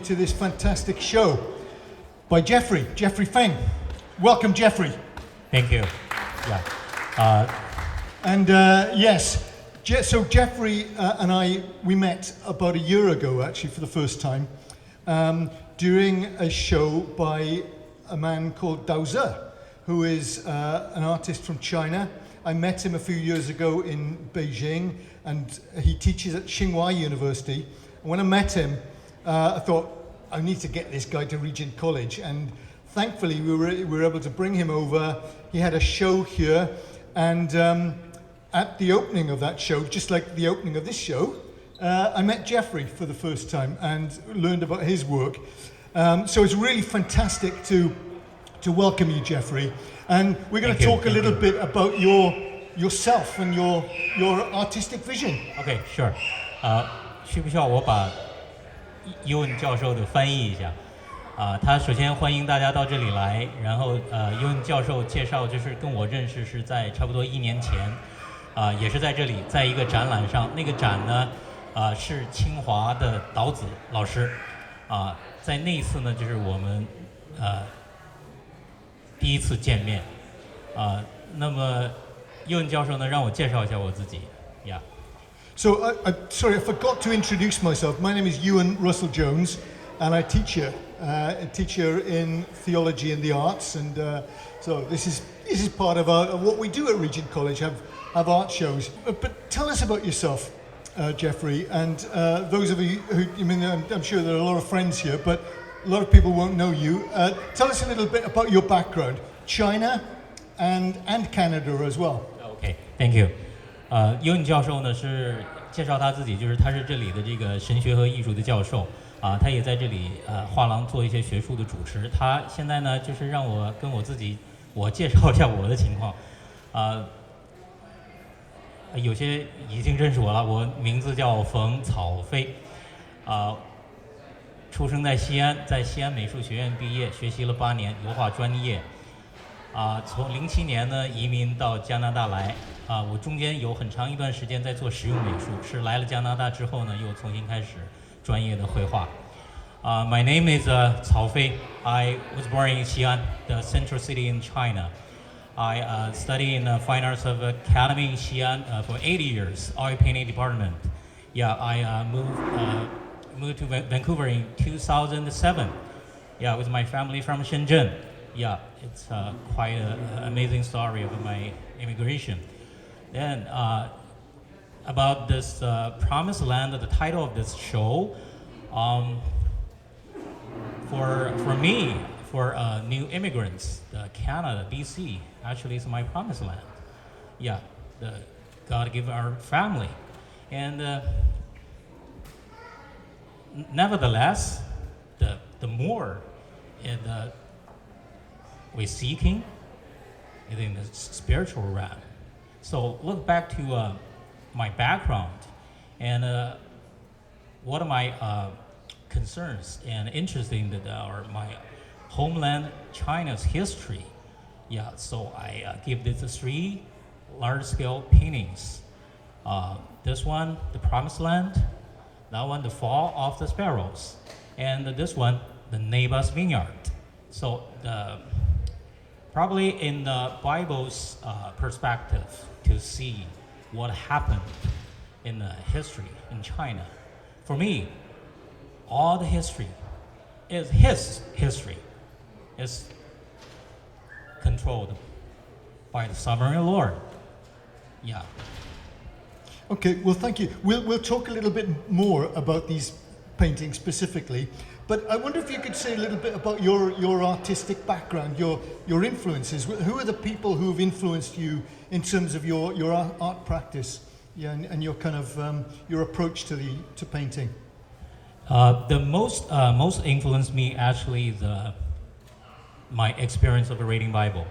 to this fantastic show by Geoffrey Feng. Welcome, Geoffrey. Thank you. Yes, so Geoffrey and we met about a year ago, actually, for the first time, during a show by a man called Dao Ze, who is an artist from China. I met him a few years ago in Beijing, and he teaches at Tsinghua University. And when I met him, I thought, I need to get this guy to Regent College, and thankfully we were able to bring him over. He had a show here, and at the opening of that show, just like the opening of this show, I met Geoffrey for the first time and learned about his work. So it's really fantastic to welcome you, Geoffrey. And we're going to talk a little bit about yourself and your artistic vision. Okay, sure. 需不需要我把伊文教授的翻译一下？他首先欢迎大家到这里来，然后伊文教授介绍就是跟我认识是在差不多1年前，也是在这里，在一个展览上。那个展呢，是清华的岛子老师，在那一次呢，就是我们第一次见面，那么伊文教授呢让我介绍一下我自己呀。So, sorry, I forgot to introduce myself. My name is Iwan Russell-Jones, and I teach here in theology and the arts. And so this is part of what we do at Regent College, have art shows. But tell us about yourself, Geoffrey, and those of you who, I'm sure there are a lot of friends here, but a lot of people won't know you. Tell us a little bit about your background, China and Canada as well. Okay, thank you. 伊文教授呢是介绍他自己，就是他是这里的这个神学和艺术的教授他也在这里画廊做一些学术的主持。他现在呢就是让我跟我介绍一下我的情况有些已经认识我了，我名字叫冯草非出生在西安，在西安美术学院毕业，学习了8年油画专业从07年呢移民到加拿大来我中间有很长一段时间在做实用美术，是来了加拿大之后呢又重新开始专业的绘画。My name is Cao Fei. I was born in Xi'an, the central city in China. I studied in the Fine Arts of Academy in Xi'an for 80 years, oil painting department. Yeah, I moved to Vancouver in 2007. Yeah, with my family from Shenzhen. Yeah, it's quite an amazing story of my immigration. Then about this Promised Land, the title of this show, for me, for new immigrants, Canada, BC, actually is my promised land. Yeah, God give our family. And nevertheless, the more we're seeking is in the spiritual realm. So look back to my background and what are my concerns and interested in are my homeland, China's history. Yeah, so I give this 3 large-scale paintings. This one, the Promised Land. That one, the Fall of the Sparrows. And this one, the Neighbors Vineyard. So probably in the Bible's perspective to see what happened in the history in China. For me, all the history is his history. It's controlled by the sovereign Lord. Yeah. Okay, well, thank you. We'll talk a little bit more about these paintings specifically, but I wonder if you could say a little bit about your artistic background, your influences. Who are the people who have influenced you in terms of your art practice, and your kind of your approach to painting? The most influenced me actually is my experience of reading Bible.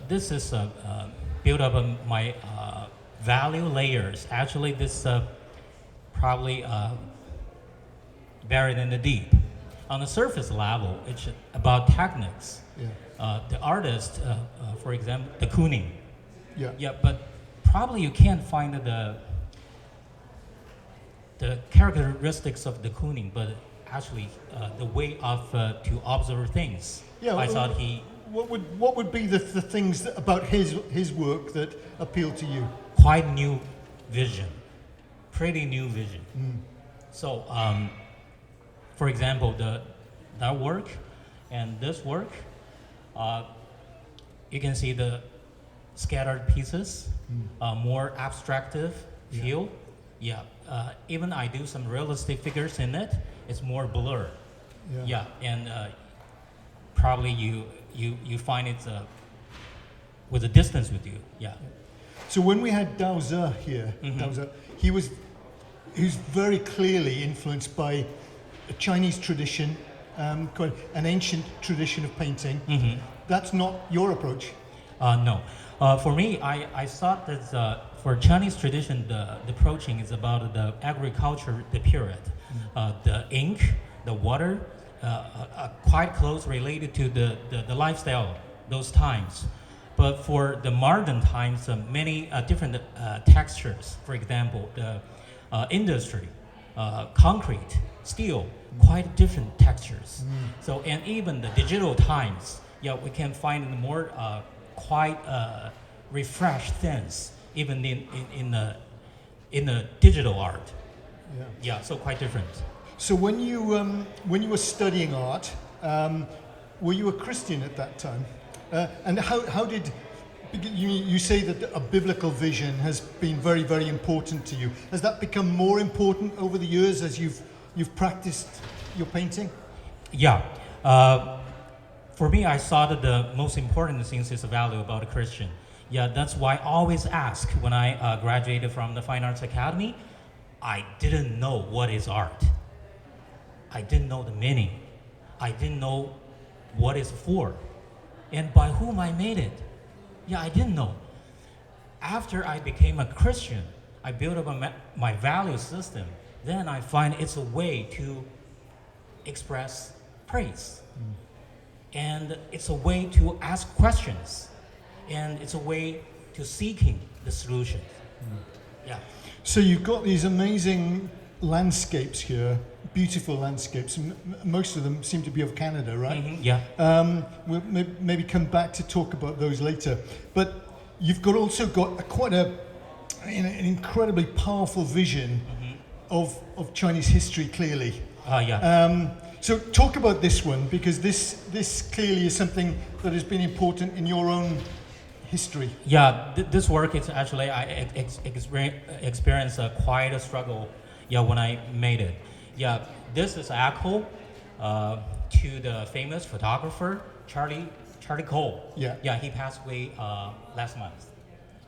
This is built up of my value layers. Actually, this probably buried in the deep. On the surface level, it's about techniques. Yeah. The artist, for example, the Kooning. Yeah. Yeah, but probably you can't find the characteristics of de Kooning, but actually the way of to observe things. Yeah, I thought he What would be the things about his work that appeal to you? quite new vision, pretty new vision. So, for example, that work and this work, you can see the scattered pieces, more abstractive feel. Yeah, even I do some realistic figures in it. It's more blur. Yeah, and probably you find it with a distance with you. Yeah. So when we had Dao Ze here, Dao Ze, he was very clearly influenced by a Chinese tradition, an ancient tradition of painting. That's not your approach. No. For me, I thought that for Chinese tradition, the approaching is about the agriculture, the period. The ink, the water, quite close related to the lifestyle, those times. But for the modern times, many different textures, for example, the industry, concrete, steel, quite different textures. So, and even the digital times, yeah, we can find more quite refreshed things, even in the digital art. Yeah, so quite different. So when you were studying art, were you a Christian at that time? And how did you say that a biblical vision has been very, very important to you? Has that become more important over the years as you've practiced your painting? Yeah. For me, I thought that the most important things is the value about a Christian. Yeah, that's why I always ask when I graduated from the Fine Arts Academy, I didn't know what is art. I didn't know the meaning. I didn't know what it's for. And by whom I made it. Yeah, I didn't know. After I became a Christian, I built up my value system. Then I find it's a way to express praise. And it's a way to ask questions. And it's a way to seeking the solution. Yeah. So you've got these amazing landscapes here, beautiful landscapes. Most of them seem to be of Canada, right? Yeah. We'll maybe come back to talk about those later. But you've also got quite an incredibly powerful vision of Chinese history, clearly. Yeah. So talk about this one, because this clearly is something that has been important in your own history. Yeah, this work is actually, I experienced quite a struggle, yeah, when I made it. Yeah, this is echo to the famous photographer Charlie Cole. Yeah. Yeah, he passed away last month.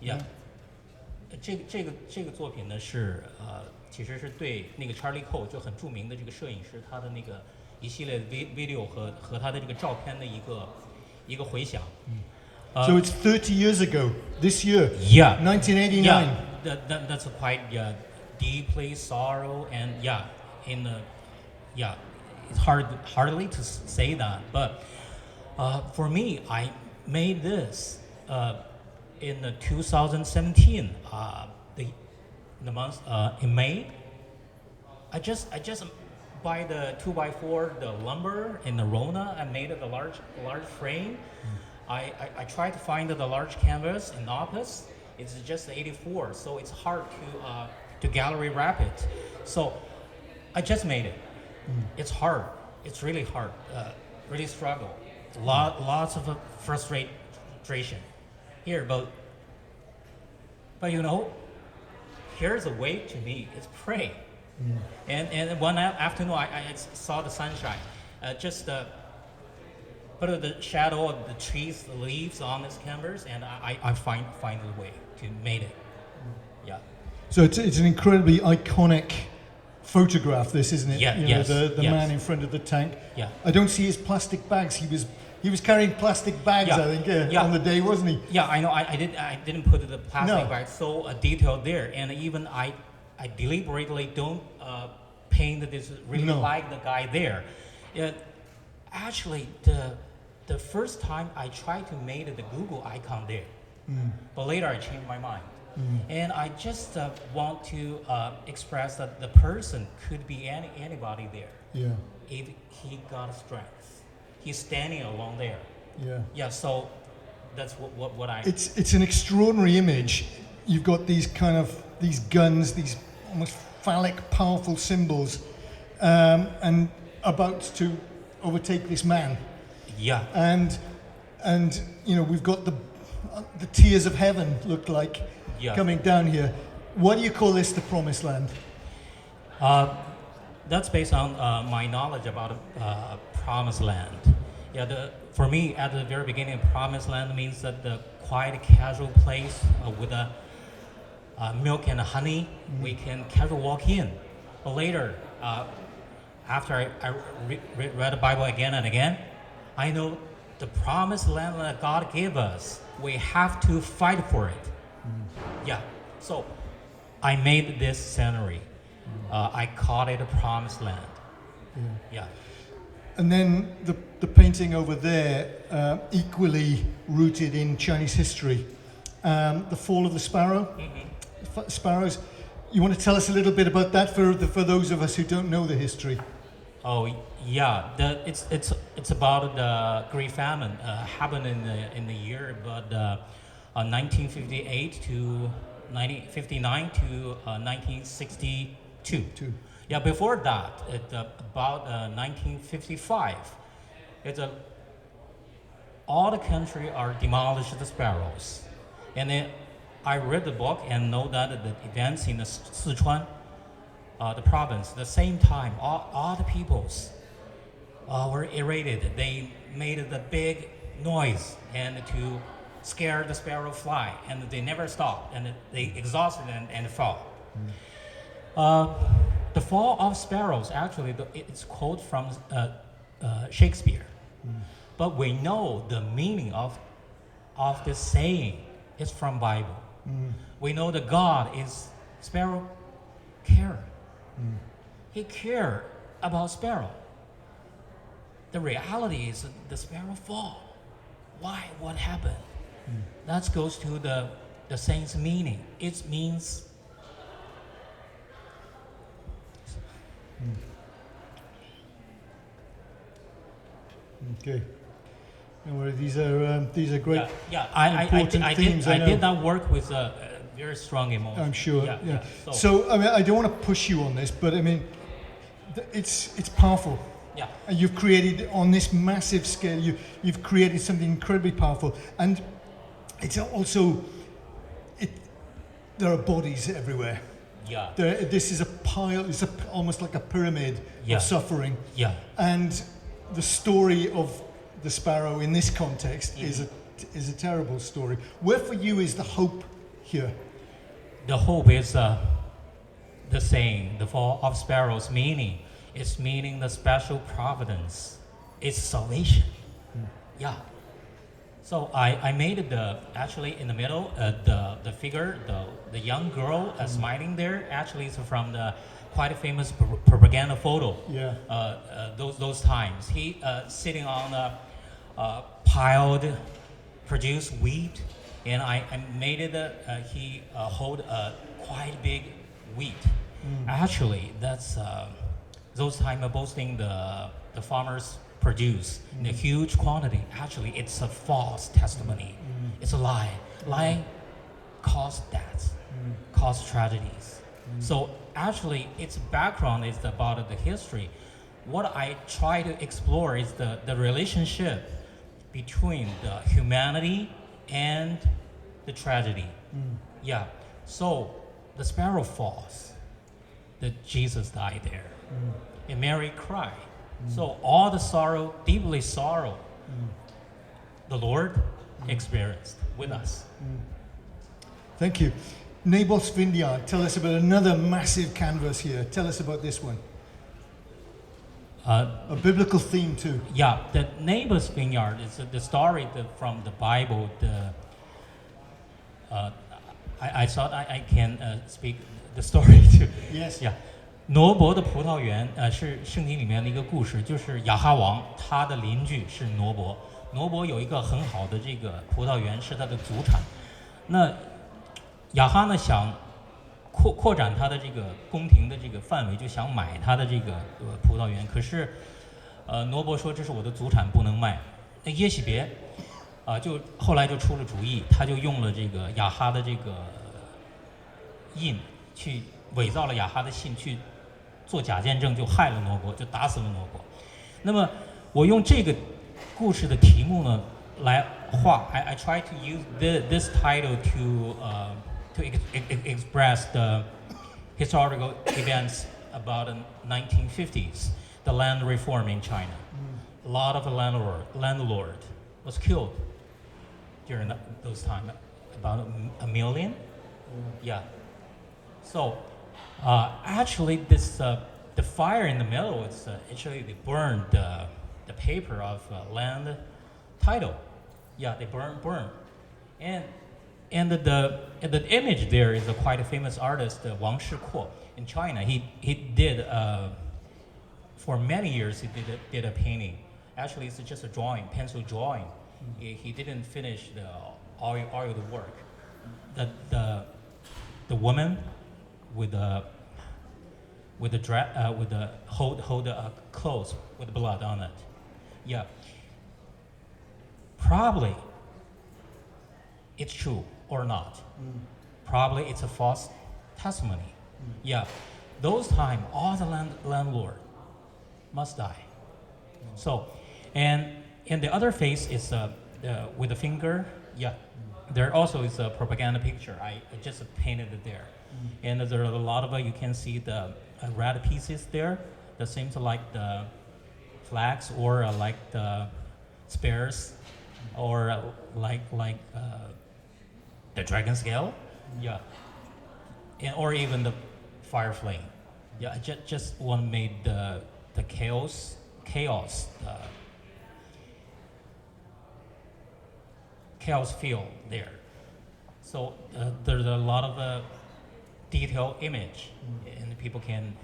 Yeah. 这个作品呢是其实是对那个 Charlie Cole 就很著名的这个摄影师他的那个一系列的 video 和他的这个照片的一个回响。So it's 30 years ago, this year. Yeah. 1989. Yeah, that's a quite deeply sorrow and it's hardly to say that, but for me, I made this in 2017, the month in May. I just buy the 2x4 the lumber in the Rona and made it a large frame. I tried to find the large canvas in office. It's just 84, so it's hard to gallery wrap it. So I just made it. It's hard. It's really hard. Really struggle. Lots of frustration here, but here's a way to me. It's pray. And one afternoon I saw the sunshine. Just put the shadow of the trees, the leaves on this canvas, and I find a way to make it. Yeah. So it's an incredibly iconic photograph, this, isn't it? Yeah. Yes. The man in front of the tank. Yeah. I don't see his plastic bags. He was carrying plastic bags, Yeah. I think, on the day, wasn't he? Yeah, I know. I didn't put the plastic No. bag so detailed there, and even I deliberately don't paint this really No. like the guy there. Actually, the first time I tried to make the Google icon there, but later I changed my mind. And I just want to express that the person could be anybody there. Yeah. If he got strength, he's standing alone there. Yeah. Yeah. So that's what I. It's an extraordinary image. You've got these guns, these almost phallic, powerful symbols, and about to overtake this man. Yeah. And we've got the tears of heaven look like coming down here. Why do you call this the Promised Land? That's based on my knowledge about Promised Land. Yeah, for me, at the very beginning, Promised Land means that the quiet, casual place with milk and honey, we can casual walk in. But later, after I read the Bible again and again, I know the Promised Land that God gave us, we have to fight for it. Yeah, so I made this scenery. I called it a Promised Land. Yeah. And then the painting over there, equally rooted in Chinese history, the Fall of the Sparrow. Sparrows. You want to tell us a little bit about that for those of us who don't know the history? Oh yeah, it's about the Great Famine happened in the year about 1958 to 1959 to 1962. Yeah, before that, about 1955, all the country are demolished the sparrows, and then I read the book and know that the events in the Sichuan, the province, the same time, all the peoples were irritated. They made the big noise and to scare the sparrow fly, and they never stopped, and they exhausted and fell. The Fall of Sparrows, actually, it's quote from Shakespeare. But we know the meaning of this saying is from Bible. We know that God is sparrow carer. He cared about sparrow. The reality is the sparrow fall. Why? What happened? That goes to the saying's meaning. It means Okay. Don't worry, these are great. Yeah. I did that work with a very strong emotion. I'm sure. Yeah. So I mean, I don't want to push you on this, but I mean, it's powerful. Yeah. And you've created on this massive scale. You've created something incredibly powerful, and it's also there are bodies everywhere. Yeah. This is a pile. It's almost like a pyramid of suffering. Yeah. And the story of the sparrow in this context is a terrible story. Where for you is the hope here? The hope is the saying, the Fall of Sparrows, meaning it's meaning the special providence. It's salvation. Yeah. So I made actually in the middle, the figure, the young girl smiling there, actually is from the quite famous propaganda photo. Yeah. Those times. He sitting on a piled produced wheat, and I made it, he hold a quite big wheat. Actually, that's those time boasting the farmers produce in a huge quantity. Actually, it's a false testimony. It's a lie. Lying cause deaths, cause tragedies. So actually, its background is about the history. What I try to explore is the relationship between the humanity and the tragedy. Yeah. So the sparrow falls, that Jesus died there, and Mary cried. So all the sorrow, deeply sorrow, the Lord experienced with us. Thank you. Neighbors Vineyard, tell us about another massive canvas here. Tell us about this one. A biblical theme too. Yeah, the Neighbors Vineyard is the story from the Bible. I thought I can speak the story too. Yes. Yeah. 挪伯的葡萄园是圣经里面的一个故事，就是亚哈王他的邻居是挪伯，挪伯有一个很好的这个葡萄园是他的祖产。那雅哈呢想扩展他的这个宫廷的这个范围，就想买他的这个葡萄园。可是，罗伯说这是我的祖产，不能卖。那耶喜别，就后来就出了主意，他就用了这个雅哈的这个印，去伪造了雅哈的信，去做假见证，就害了罗伯，就打死了罗伯。那么我用这个故事的题目呢来画 I try to use this title to express the historical events about the 1950s, the land reform in China. A lot of landlord was killed during those times, about a million. Yeah. So actually, this the fire in the middle is actually they burned the paper of land title. Yeah, they burn, and the image there is a quite a famous artist, Wang Shikuo, in China. He did for many years. He did a painting. Actually, it's just a drawing, pencil drawing. He didn't finish all the work. The woman with the hold clothes with blood on it. Yeah. Probably it's true or not. Probably it's a false testimony. Yeah. Those time all the landlord must die. So, and the other face is with the finger. Yeah. There also is a propaganda picture. I just painted it there. And there are a lot of you can see the red pieces there that seems like the flags or like the spears or like the dragon scale. Yeah. And or even the fire flame. Yeah, I just want to make the chaos feel there. So there's a lot of detailed image, and people can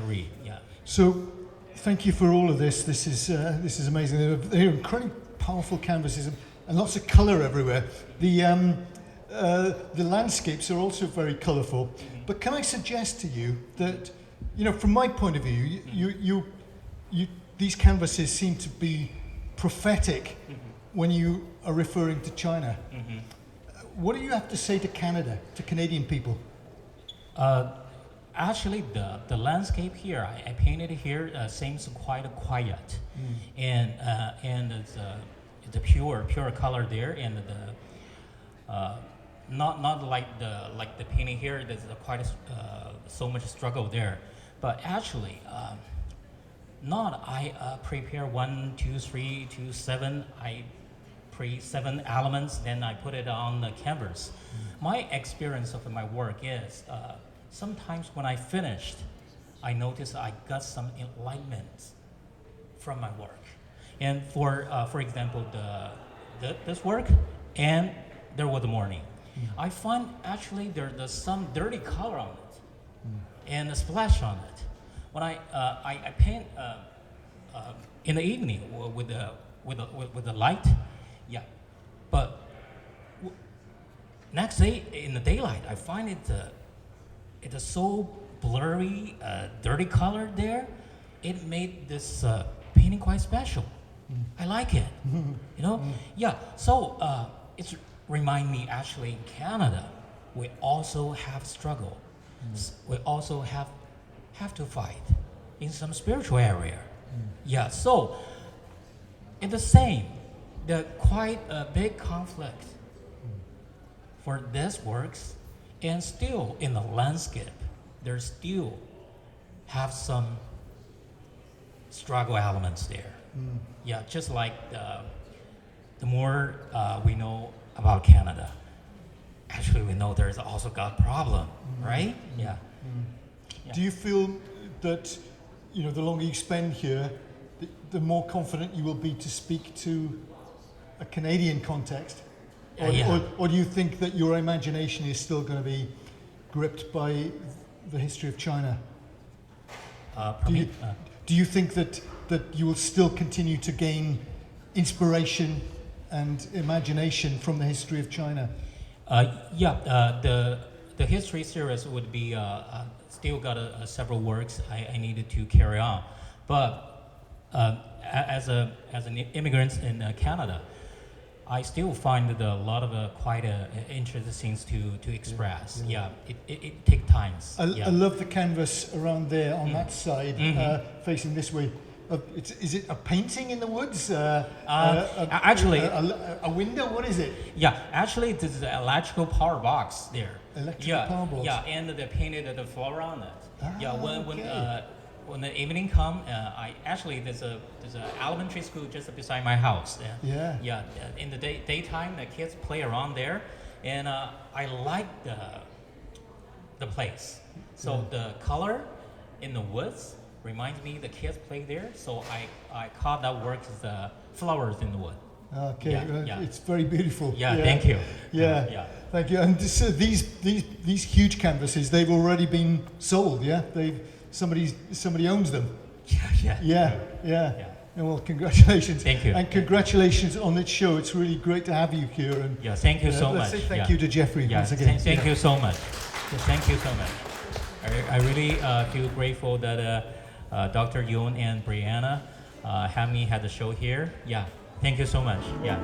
read. Yeah. So, thank you for all of this. This is amazing. They're incredibly powerful canvases and lots of colour everywhere. The landscapes are also very colourful. But can I suggest to you that, from my point of view, you these canvases seem to be prophetic when you are referring to China. What do you have to say to Canada, to Canadian people? Actually, the landscape here I painted here seems quite quiet, and it's the pure color there, and not like the painting here. There's quite so much struggle there, but actually, not I prepare 1, 2, 3 to 7. I 7 elements, then I put it on the canvas. My experience of my work is sometimes when I finished, I noticed I got some enlightenment from my work. And for example, this work, and there was the morning. I find actually there's some dirty color on it, and a splash on it. When I paint in the evening with the light. Yeah, but next day in the daylight, I find it is so blurry, dirty color there. It made this painting quite special. I like it, Yeah, so it's remind me actually in Canada, we also have struggle. We also have to fight in some spiritual area. Yeah, so it's the same. The quite a big conflict for this works, and still in the landscape, there still have some struggle elements there. Yeah, just like the more we know about Canada, actually we know there's also got problem, right? Yeah. Do you feel that the longer you spend here, the more confident you will be to speak to a Canadian context, or do you think that your imagination is still going to be gripped by the history of China? Do you think that you will still continue to gain inspiration and imagination from the history of China? The history series would be still got several works I needed to carry on, but as an immigrant in Canada, I still find a lot of quite interesting things to express. Yeah, it takes time. I love the canvas around there on that side, facing this way. Is it a painting in the woods? Actually, a window. What is it? Yeah, actually, this is an electrical power box there. Electrical power box. Yeah, and they painted the flower on it. Okay. When the evening come, there's a elementary school just beside my house. Yeah. In the daytime, the kids play around there, and I like the place. So the color in the woods reminds me the kids play there. So I call that work as the flowers in the wood. Okay, it's very beautiful. Yeah, thank you. Yeah, thank you. And so these huge canvases, they've already been sold. Yeah, somebody owns them. Yeah. And well, congratulations. Thank you. And congratulations on this show. It's really great to have you here. And thank you so much. Let's say thank you to Geoffrey once again. Thank you so much. Thank you so much. I really feel grateful that Dr. Yun and Brianna had me had the show here. Yeah, thank you so much. Yeah.